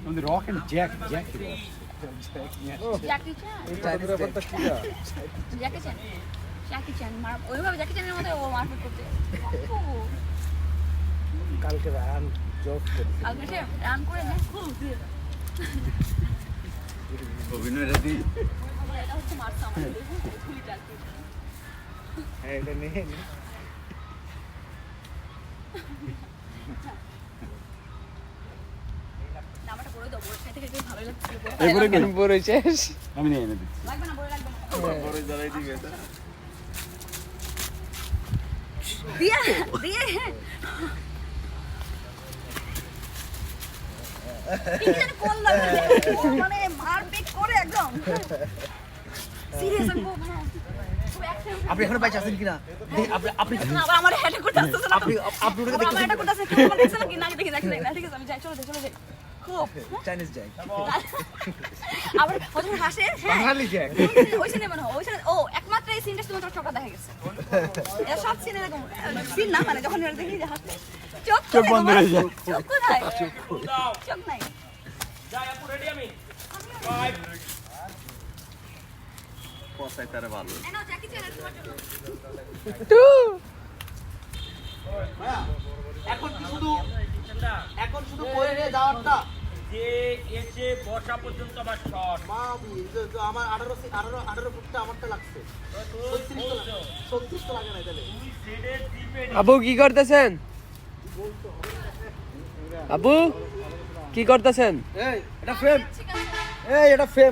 আমাদের rock and Jack Jack Jackie Chan ওইভাবে Jackie চ্যানের মতো ও মারপিট করতে কালকে রান জব করি কালকে সে রান করে না অভিনয়টা দি এটা হচ্ছে মারছে আমাদের খুবই টাকি হ্যাঁ এটা নেই নামটা বলে দাও বলে খেতে খেতে ভালো লাগছিল এবারে কেন বড় শেষ আমি নিয়ে এনে দিচ্ছি লাগবে না বলে লাগবে না বড় জ্বালাই দিবে এটা দিয়ে দিয়ে কিনে করলাম মানে মারপিট করে একদম সিরিয়াস একদম আপনি এখন বাইচ আছেন কিনা আপনি আবার আমার হেড করতে আসছে না আপনি আপনি ওটাকে আমার হেড করতে আসছে কি আমার দেখছ নাকি না দেখি দেখি না ঠিক আছে আমি যাই চলে যাই খুব চাইনিজ যাই আবার ওজন হাসে হ্যাঁ বাঙালি যাই ওইখানে মনে হয় ওইখানে ও একমাত্র এই সিনটা তোমার চোখটা দেখা গেছে এর সব সিন এরকম সিন না মানে যখন এর দেখি যে হাসে চোখ বন্ধ হয়ে যায় চোখ কোথায় চোখ নাই যাই আপু রেডি আমি 5 পছাই তারে ভালো এনো জ্যাকি চ্যানেল তোমার জন্য এখন শুধু বয়ে নিয়ে যাওয়ারটা যে এসে বসা পর্যন্ত আমার শট মামি আমার 18 ফুটটা আমারটা লাগছে 36 তো লাগে না তাহলে তুই সেডের দ্বীপে আবু কি করতেছেন আবু কি করতেছেন এই এটা ফ্রেম ঠিক আছে এই এটা ফ্রেম